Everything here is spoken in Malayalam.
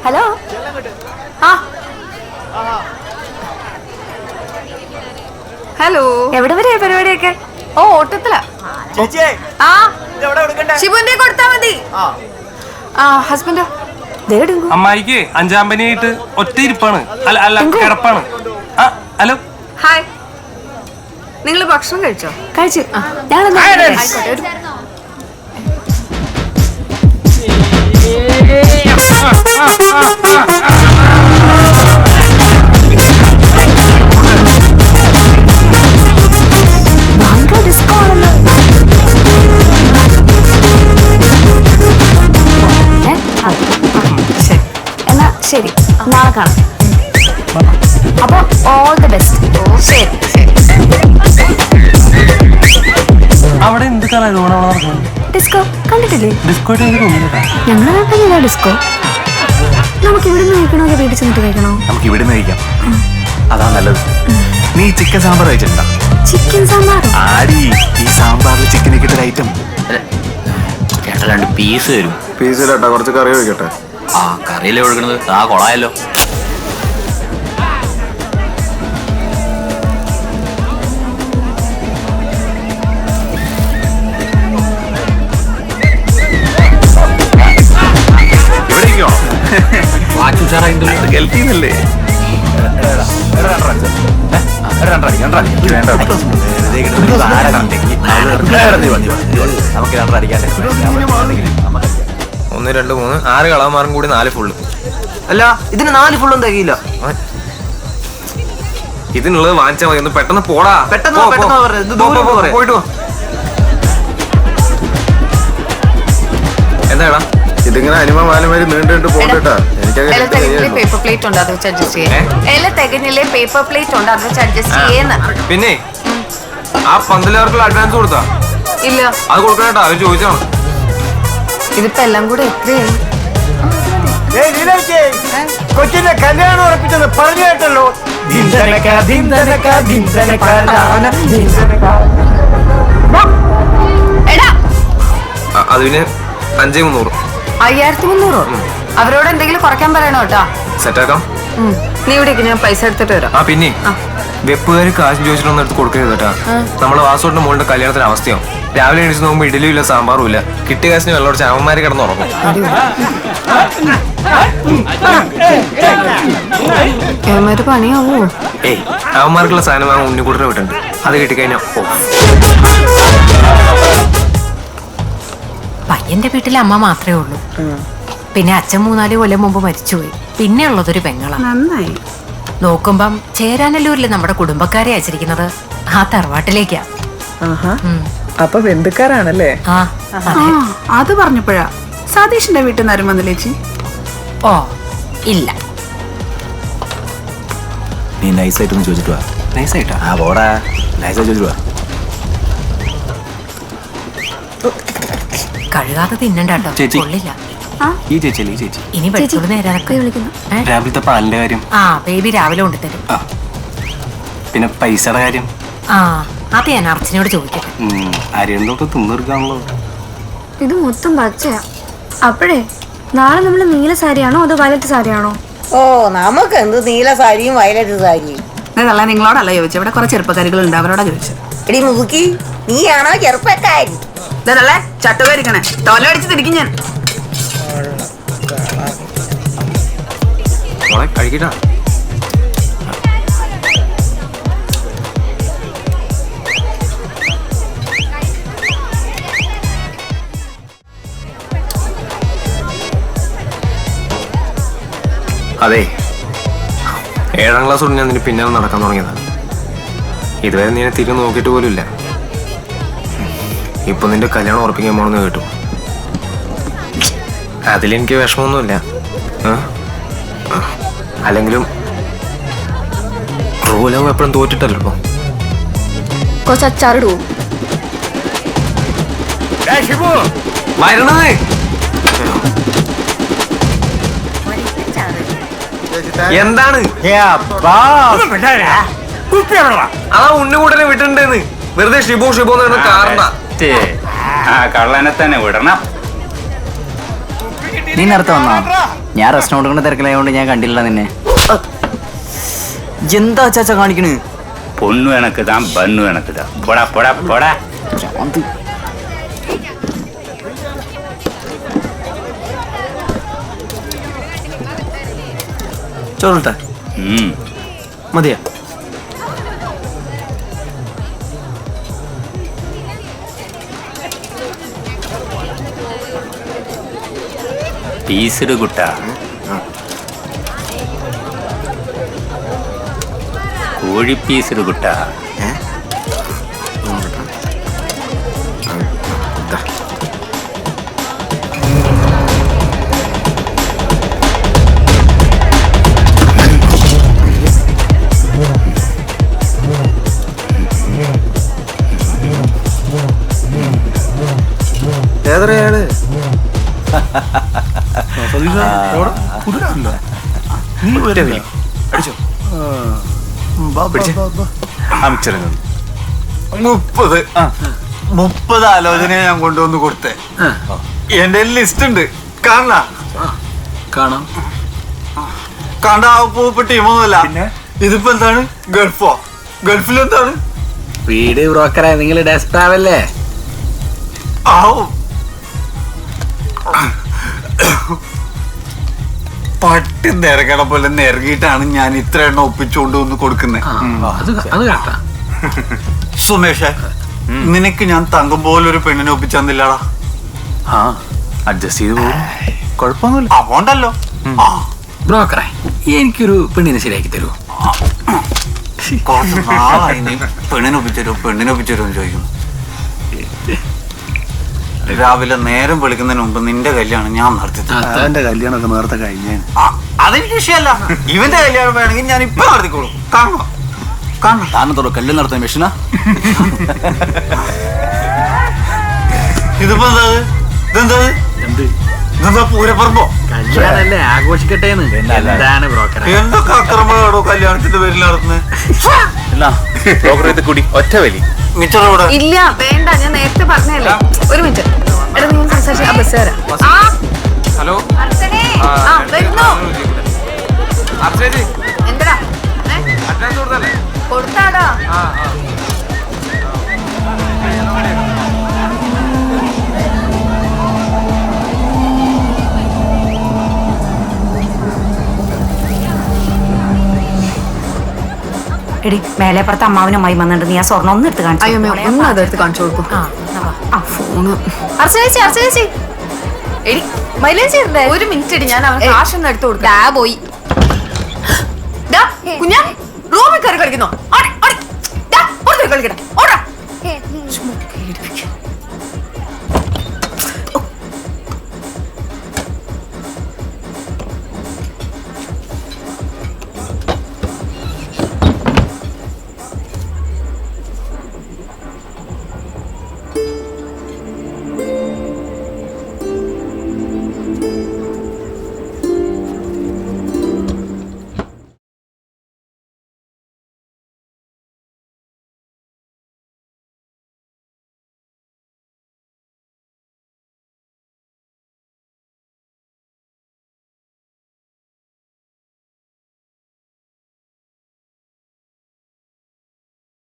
ഹലോ. ഹലോ. എവിടെ വരെയാ പരിപാടിയൊക്കെ? ഓ, ഓട്ടത്തിലാ. ഷിബുന്റെ കൊടുത്താ മതി. ഹസ്ബൻഡോ? അമ്മായിക്ക് 5-ാം പനിയായിട്ട് ഒറ്റ ഇരിപ്പാണ്. അല്ല കിടപ്പാണ്. ഹലോ. ഹായ്. നിങ്ങൾ ഭക്ഷണം കഴിച്ചോ? കഴിച്ചു. എന്നാ ശരി, നാളെ കാണാം. അപ്പൊ ഓൾ ദി ബെസ്റ്റ്. ശരി. അവിടെ എന്ത് കലാരൂപമാണ്? ഡിസ്കോ കണ്ടിട്ടില്ലേ? ഡിസ്കോ ഞങ്ങളുടെ നാട്ടിലില്ല ഡിസ്കോ. നമുക്ക് ഇവിടെ നിന്ന് കഴിക്കണോ അതോ വീട്ടിൽ ചെന്നിട്ട് കഴിക്കണോ? നമുക്ക് ഇവിടെ നിന്ന് കഴിക്കാം, അതാ നല്ലത്. നീ ചിക്കൻ സാമ്പാർ കഴിച്ചിട്ടുണ്ടോ? ചിക്കൻ സാമ്പാർ? ആടി, ഈ സാമ്പാറിൽ ചിക്കൻ ഇട്ടൊരു ഐറ്റം. ചേട്ടാ 2 പീസ് തരും. പീസ് കേട്ടാ, കുറച്ച് കറി ഒഴിക്കട്ടെ. ആ കറിയല്ലേ ഒഴുകണത്, ആ കൊളായല്ലോ. ഗൾഫീന്നല്ലേ? ഒന്ന് 2 3 6 കളവന്മാരും കൂടി 4 ഫുള്ള്. അല്ല, ഇതിന് 4 ഫുള്ളും തികയില്ല. ഇതിനുള്ളത് വാങ്ങിച്ചാൽ മതി. ഒന്ന് പെട്ടെന്ന് പോടാ. പോയിട്ട് പോ. എന്താടാ ഇതിങ്ങനെ അനിമ മാലമാരി നീണ്ടിട്ട് പോകട്ടാ. പേപ്പർ പ്ലേറ്റ് ഉണ്ട്, അത് വെച്ച് അഡ്ജസ്റ്റ് ചെയ്യാം. പേപ്പർ പ്ലേറ്റ് ഉണ്ട്, അത് വെച്ച് അഡ്ജസ്റ്റ് ചെയ്യുന്ന. പിന്നെ ആ 11 അഡ്വാൻസ് കൊടുത്താ? ഇല്ല. അത് കൊടുക്കണേട്ടാ, അത് ചോദിച്ചാണ്. ഇതിപ്പോ എല്ലാം കൂടെ എത്രയായി? കൊച്ചിന്റെ കല്യാണം ഉറപ്പിച്ചത് പറഞ്ഞു കേട്ടല്ലോ. അത് പിന്നെ 5300. 5300? അവരോട് എന്തെങ്കിലും കുറയ്ക്കാൻ പറയണോ കേട്ടോ. സെറ്റാക്കാം. നീ ഇവിടെ ഞാൻ പൈസ എടുത്തിട്ട് വരാം. പിന്നെ വെപ്പുകാര് കാശ് ചോദിച്ചിട്ടൊന്നും എടുത്ത് കൊടുക്കരുത് കേട്ടാ. നമ്മള് വാസോട്ടിന്റെ മോളുടെ കല്യാണത്തിന് അവസ്ഥയാവും. രാവിലെ എണീച്ച് നോക്കുമ്പോ ഇഡലിയും ഇല്ല, സാമ്പാറും ഇല്ല. കിട്ടിയ കാശിന് വെള്ളമോട് ചാവന്മാര് കിടന്നുറങ്ങും. പണിയാവോ? ഏയ്, അവന്മാർക്കുള്ള സാധനം വാങ്ങാൻ ഉണ്ണിക്കൂട്ടനെ വിട്ടുണ്ട്. അത് കിട്ടിക്കഴിഞ്ഞാ പയ്യന്റെ വീട്ടിലെ അമ്മ മാത്രമേ ഉള്ളൂ. പിന്നെ അച്ഛൻ 3-4 കൊല്ലം മുമ്പ് മരിച്ചുപോയി. പിന്നെ ഉള്ളതൊരു പെങ്ങളാ. നന്നായി. നോക്കുമ്പം ചേരാനല്ലൂരില് നമ്മുടെ കുടുംബക്കാരെ അയച്ചിരിക്കുന്നത് ആ തറവാട്ടിലേക്കാ. അപ്പൊ ബന്ധുക്കാരാണല്ലേ? അത് പറഞ്ഞപ്പോഴാ സതീഷിന്റെ വീട്ടിൽ നിന്ന് ആരും വന്നില്ലേ ചേച്ചി? ഓ ഇല്ല. നീ നൈസായിട്ടൊന്ന് ചോദിച്ചിട്ട് വാ. നൈസായിട്ടാ? ആ പോടാ, നൈസായി ചോദിച്ചിട്ട് വാ. കഴുകാതെ തിന്നണ്ടാട്ടോ, ചേച്ചി. കൊള്ളില്ല. ഈ ചേച്ചി ചേച്ചി ഇനി വെച്ചോളൂ നേരൊക്കെ വിളിക്കുന്നു. രാവിലത്തെ പാലിന്റെ കാര്യം? ബേബി രാവിലെ കൊണ്ടുതരും. പിന്നെ പൈസയുടെ കാര്യം? അത് ഞാൻ അർച്ചനയോട് ചോദിക്കട്ടെ. അരിയന്തോട്ട് തിന്നെടുക്കാണല്ലോ. ഇത് മൊത്തം പച്ചയാ. അപ്പോഴേ നാളെ നമ്മള് നീല സാരിയാണോ അതോ വയലറ്റ് സാരിയാണോ? ഓ, നമുക്ക് എന്ത് നീല സാരിയും വയലറ്റ് സാരിയും. അതല്ല, നിങ്ങളോടല്ല ചോദിച്ചത്. ഇവിടെ കുറെ ചെറുപ്പക്കാരികളുണ്ട്, അവരോടാ ചോദിച്ചത്. എടി മുതുക്കി, നീയാണോ ചെറുപ്പക്കാരി? ഇതല്ലേ ചട്ടുകാരിക്കണേ, തോല അടിച്ച് തിരിക്കും ഞാൻ. കഴിക്കട്ടാ. അതെ, 7ാം ക്ലാസ് തൊട്ട് ഞാൻ നിന്റെ പിന്നാലെ നടക്കാൻ തുടങ്ങിയതാണ്. ഇതുവരെ നീ തിരിഞ്ഞു നോക്കിയിട്ട് പോലും ഇല്ല. ഇപ്പൊ നിന്റെ കല്യാണം ഉറപ്പിക്കാൻ പോണെന്ന് കേട്ടു. അതിലെനിക്ക് വിഷമമൊന്നുമില്ല. അല്ലെങ്കിലും റൂലവ് എപ്പോഴും തോറ്റിട്ടല്ലോ ഇപ്പൊ. കൊച്ചച്ചാറിടുവോ? വരണേ. എന്താണ്? അതാ ഉണ്ണിക്കൂട്ടനെ വിട്ടിട്ടുണ്ടെന്ന്. വെറുതെ ഷിബു ഷിബു എന്ന് പറഞ്ഞ കാരണ. കള്ളനെ തന്നെ വിടണം. നീ നേരത്തെ വന്നാ? ഞാൻ റെസ്റ്റോറൻറ്റ് കൊണ്ട് തിരക്കിലായതുകൊണ്ട് ഞാൻ കണ്ടില്ല നിന്നെ. എന്താ അച്ചാച്ച കാണിക്കണ്? പൊണ്ണു എനക്കുതാ ബണ്ണു എനക്കുതാ. പോടാ പോടാ പോടാ. ചോറിട്ടെ മതിയാ? പീസിട് കുട്ട. കോഴി പീസിട് കുട്ട. ഏതൊരാള്? മുപ്പത് 30 ആലോചന ഞാൻ കൊണ്ടുവന്ന് കൊടുത്തേ. എന്റെ ലിസ്റ്റ് ഉണ്ട്. കാണാം കണ്ടാ ടീമൊന്നുമല്ല. ഇതിപ്പോ എന്താണ്? ഗൾഫോ? ഗൾഫിലെന്താണ് വീട് ബ്രോക്കറായ നിങ്ങൾ ഡെസ്പാവല്ലേ? ആവും. പട്ടി നിരകണ പോലെ നിരകിയിട്ടാണ് ഞാൻ ഇത്ര എണ്ണം ഒപ്പിച്ചുകൊണ്ട് വന്ന് കൊടുക്കുന്നത്. സുമേഷേ, നിനക്ക് ഞാൻ തങ്കം പോലൊരു പെണ്ണിനെ ഒപ്പിച്ചെന്നില്ലടാ. അഡ്ജസ്റ്റ് ചെയ്ത് പോകും, കുഴപ്പമൊന്നുമില്ല. അതുകൊണ്ടല്ലോ ബ്രോക്കറെ എനിക്കൊരു പെണ്ണിനെ ശരിയാക്കി തരുമോ? കുറച്ച് നാളായി നീ പെണ്ണിനെ ഒപ്പിച്ചരുമോ ചോദിക്കുന്നു. രാവിലെ നേരം വിളിക്കുന്നതിന് മുമ്പ് നിന്റെ കല്യാണം ഞാൻ നടത്തി. എന്റെ കല്യാണമൊക്കെ നേരത്തെ കഴിഞ്ഞേ. അതെനിക്ക് വിഷയമല്ല. ഇവന്റെ കല്യാണം വേണമെങ്കിൽ ഞാൻ ഇപ്പൊ നടത്തിക്കോളും. കാണണം. താനത്തോടെ കല്യാണം നടത്തുന്ന മെഷീനാ? ഇതിപ്പോ ഇതെന്താ പൂരപ്പറമ്പോ? കല്യാണല്ലേ, ആഘോഷിക്കട്ടെ. എന്താണ് ബ്രോക്കറെ? എന്തൊക്കെ അക്രമങ്ങളാണോ കല്യാണത്തിന്റെ പേരിൽ നടത്തുന്നത്? കൂടി ഒറ്റ വലി മിച്ചറോടെ ഇല്ല വേണ്ട, ഞാൻ നേരത്തെ പറഞ്ഞല്ലേ. ഒരു മിനിറ്റ് എടാ, നിങ്ങൾ സംസാരിച്ച ആ ബസ് തരാം. ഹലോ വരുന്നു. എന്തടാ കൊടുത്താടാ? എടി മേലെപ്പുറത്ത് അമ്മാവിനും അമ്മായി വന്നിട്ട് നീ ആ സ്വർണ്ണം ഒന്ന് എടുത്ത് കാണിച്ചു. അയ്യോ ഒന്ന് അതെടുത്ത് കാണിച്ചു കൊടുക്കും. ആ ഫോണ് അർച്ചനേച്ചി എടി മൈലേജ് ഒരു മിനിറ്റ് ഇടി, ഞാൻ അവൻ കാശൊന്നും എടുത്തു കൊടുക്കാം. പോയി കുഞ്ഞാ റൂമിൽ കയറി കളിക്കുന്നോ? കളിക്കട്ടെ ഓടാ.